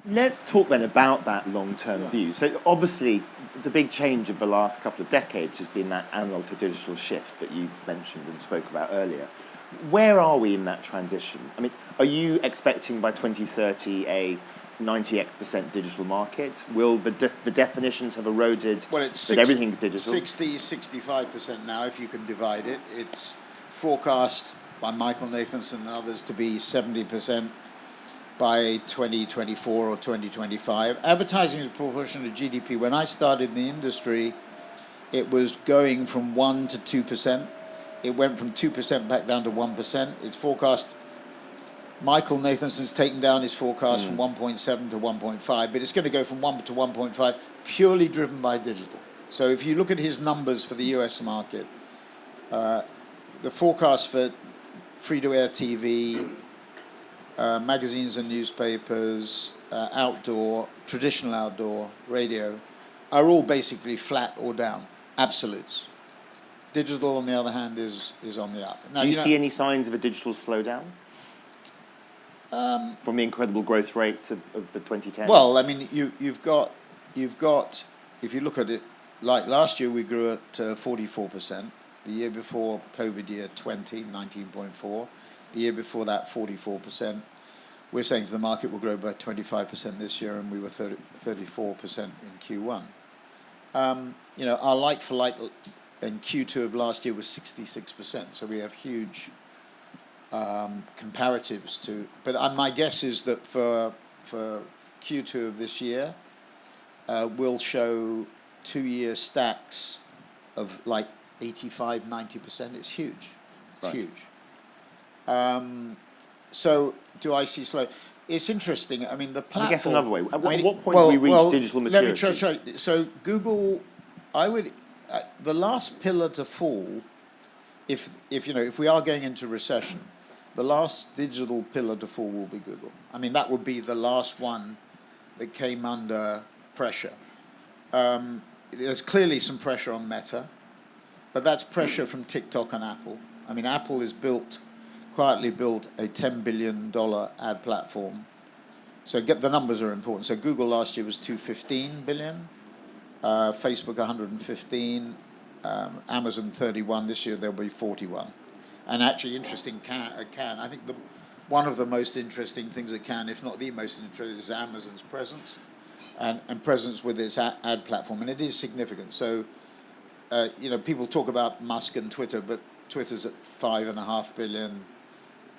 Let's talk then about that long-term view. So obviously, the big change of the last couple of decades has been that analog to digital shift that you mentioned and spoke about earlier. Where are we in that transition? I mean, are you expecting by 2030 a 90x% digital market? Will the definitions have eroded Well, it's that everything's digital? 65% now, if you can divide it. It's forecast by Michael Nathanson and others to be 70% by 2024 or 2025. Advertising is a proportion of GDP. When I started in the industry, it was going from 1 to 2%. It went from 2% back down to 1%. It's forecast. Michael Nathanson's taken down his forecast from 1.7 to 1.5, but it's going to go from 1 to 1.5, purely driven by digital. So if you look at his numbers for the US market, the forecast for free-to-air TV, magazines and newspapers, outdoor, traditional outdoor, radio, are all basically flat or down, absolutes. Digital, on the other hand, is on the up. Now, do you see any signs of a digital slowdown? From the incredible growth rates of the 2010s? Well, I mean, you've got, if you look at it, like last year we grew at 44%. The year before, COVID year, 19.4. The year before that, 44%. We're saying to the market will grow by 25% this year, and we were 34% in Q1. Our like-for-like in Q2 of last year was 66%, so we have huge comparatives to. But my guess is that for Q2 of this year, we'll show 2-year stacks of like 85, 90%. It's huge. It's huge. So do I see slow? It's interesting. I mean, the platform. I guess another way. At what point do we reach digital maturity? Let me try. So Google, I would, the last pillar to fall, if we are going into recession, the last digital pillar to fall will be Google. I mean, that would be the last one that came under pressure. There's clearly some pressure on Meta, but that's pressure from TikTok and Apple. I mean, Apple has quietly built a $10 billion ad platform. So the numbers are important. So Google last year was $215 billion, Facebook 115, Amazon 31. This year there'll be 41. And actually, interesting, Cannes. I think one of the most interesting things at Cannes, if not the most interesting, is Amazon's presence, and presence with its ad platform, and it is significant. So, people talk about Musk and Twitter, but Twitter's at 5.5 billion.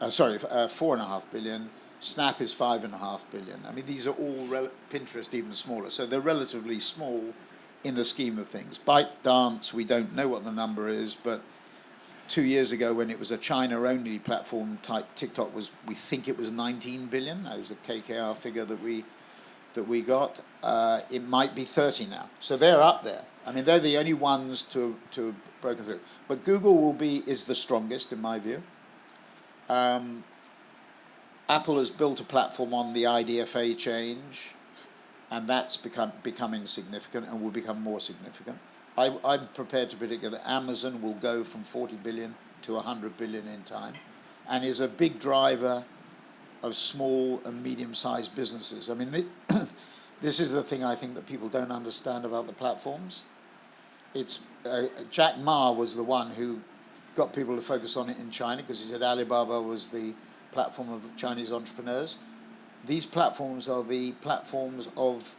4.5 billion. Snap is 5.5 billion. I mean, these are all Pinterest even smaller, so they're relatively small in the scheme of things. ByteDance, we don't know what the number is, but 2 years ago, when it was a China-only platform type, TikTok we think it was 19 billion. That was a KKR figure that we got. It might be 30 now. So they're up there. I mean, they're the only ones to break through. But Google is the strongest, in my view. Apple has built a platform on the IDFA change, and that's becoming significant and will become more significant. I'm prepared to predict that Amazon will go from 40 billion to 100 billion in time, and is a big driver of small and medium-sized businesses. I mean, this is the thing I think that people don't understand about the platforms. It's Jack Ma was the one who got people to focus on it in China, because he said Alibaba was the platform of Chinese entrepreneurs. These platforms are the platforms of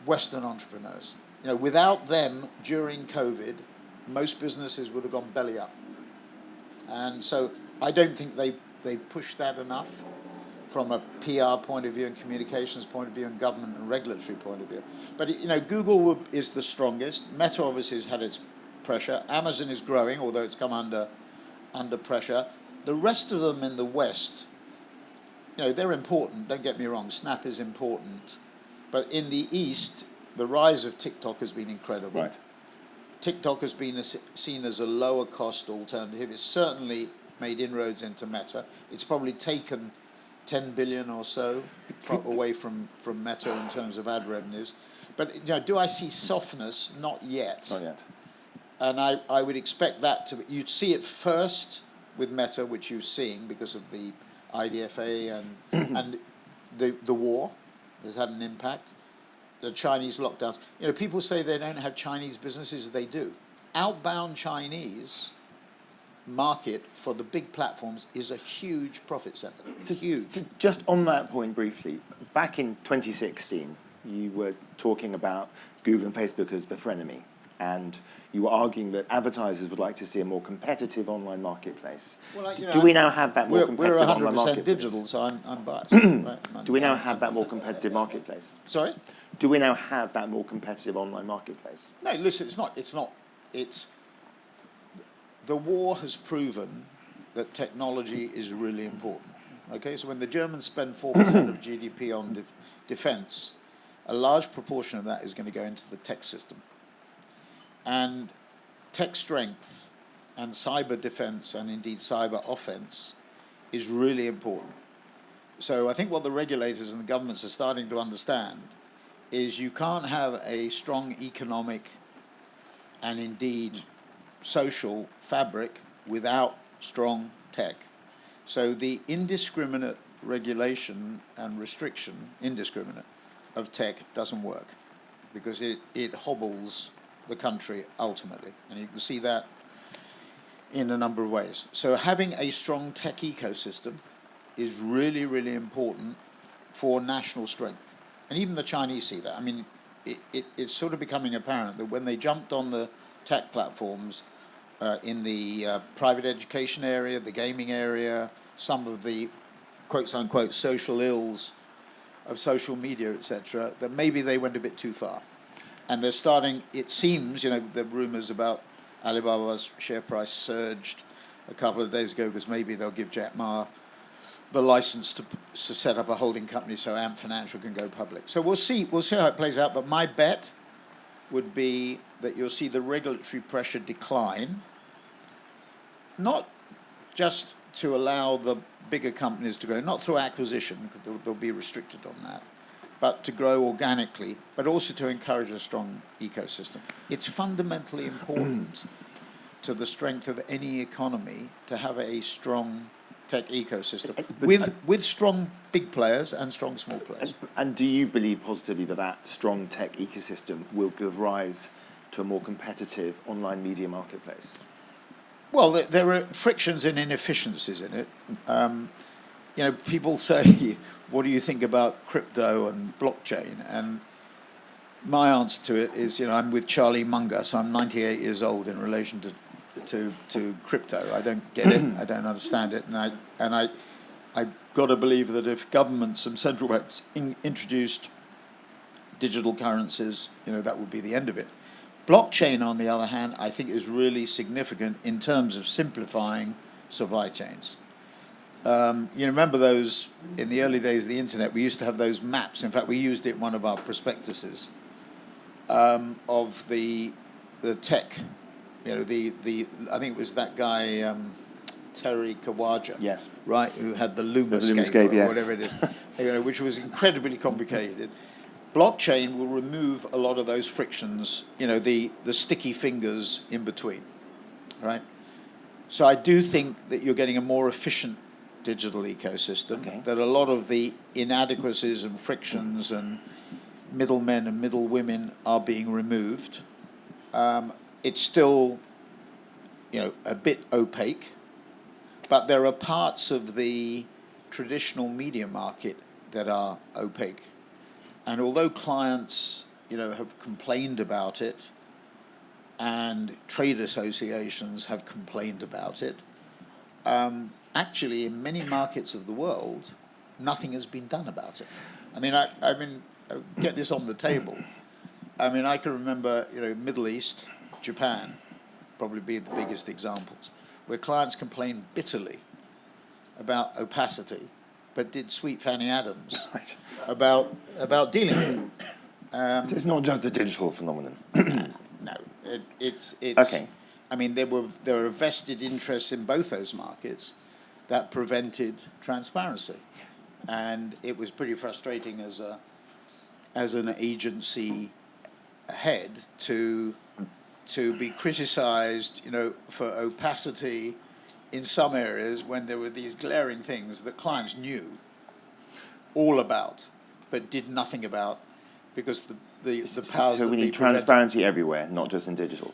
Western entrepreneurs. Without them, during COVID, most businesses would have gone belly up. And so I don't think they pushed that enough from a PR point of view and communications point of view and government and regulatory point of view. But, Google is the strongest. Meta obviously has had its pressure. Amazon is growing, although it's come under pressure. The rest of them in the West, they're important. Don't get me wrong. Snap is important. But in the East, the rise of TikTok has been incredible. Right. TikTok has been seen as a lower cost alternative. It's certainly made inroads into Meta. It's probably taken 10 billion or so away from Meta in terms of ad revenues. But do I see softness? Not yet. Not yet. And I would expect that you'd see it first with Meta, which you're seeing because of the IDFA and the war. has had an impact. The Chinese lockdowns. You know, people say they don't have Chinese businesses. They do. Outbound Chinese market for the big platforms is a huge profit center. It's huge. So just on that point briefly, back in 2016, you were talking about Google and Facebook as the frenemy, and you were arguing that advertisers would like to see a more competitive online marketplace. Well, do we now have that more competitive online marketplace? We're 100% digital, so I'm biased. Right? Do we now have that more competitive marketplace? Sorry? Do we now have that more competitive online marketplace? No, listen, it's the war has proven that technology is really important. Okay, so when the Germans spend 4% of GDP on defense, a large proportion of that is going to go into the tech system. And tech strength and cyber defense and indeed cyber offense is really important. So I think what the regulators and the governments are starting to understand is you can't have a strong economic and indeed social fabric without strong tech. So the indiscriminate regulation and restriction, indiscriminate, of tech doesn't work because it hobbles the country ultimately. And you can see that in a number of ways. So having a strong tech ecosystem is really, really important for national strength. And even the Chinese see that. I mean, it's sort of becoming apparent that when they jumped on the tech platforms in the private education area, the gaming area, some of the quote-unquote social ills of social media, etc., that maybe they went a bit too far. And they're starting, it seems, you know, the rumors about Alibaba's share price surged a couple of days ago because maybe they'll give Jack Ma the license to set up a holding company so Ant Financial can go public. So we'll see how it plays out, but my bet would be that you'll see the regulatory pressure decline, not just to allow the bigger companies to grow, not through acquisition, because they'll be restricted on that, but to grow organically, but also to encourage a strong ecosystem. It's fundamentally important to the strength of any economy to have a strong tech ecosystem with strong big players and strong small players. And do you believe positively that that strong tech ecosystem will give rise to a more competitive online media marketplace? Well, there are frictions and inefficiencies in it. You know, people say, what do you think about crypto and blockchain? And my answer to it is, you know, I'm with Charlie Munger, so I'm 98 years old in relation to crypto. I don't get it, I don't understand it, and I've got to believe that if governments and central banks introduced digital currencies, you know, that would be the end of it. Blockchain, on the other hand, I think is really significant in terms of simplifying supply chains. You remember those, in the early days of the internet, we used to have those maps. In fact, we used it in one of our prospectuses of the tech, you know, I think it was that guy, Terry Kawaja, yes, right, who had the Lumascape, or whatever it is, you know, which was incredibly complicated. Blockchain will remove a lot of those frictions, you know, the sticky fingers in between, right? So I do think that you're getting a more efficient digital ecosystem, that a lot of the inadequacies and frictions and middlemen and middlewomen are being removed. It's still, you know, a bit opaque, but there are parts of the traditional media market that are opaque. And although clients, you know, have complained about it, and trade associations have complained about it, actually in many markets of the world, nothing has been done about it. I mean, get this on the table. I mean, I can remember, you know, Middle East, Japan, probably be the biggest examples, where clients complained bitterly about opacity, but did sweet Fanny Adams about dealing with it. So it's not just a digital phenomenon. No, it's. Okay. I mean, there were vested interests in both those markets that prevented transparency, and it was pretty frustrating as an agency head to be criticised, you know, for opacity in some areas when there were these glaring things that clients knew all about, but did nothing about, because the powers So that we be need prevented. transparency everywhere, not just in digital.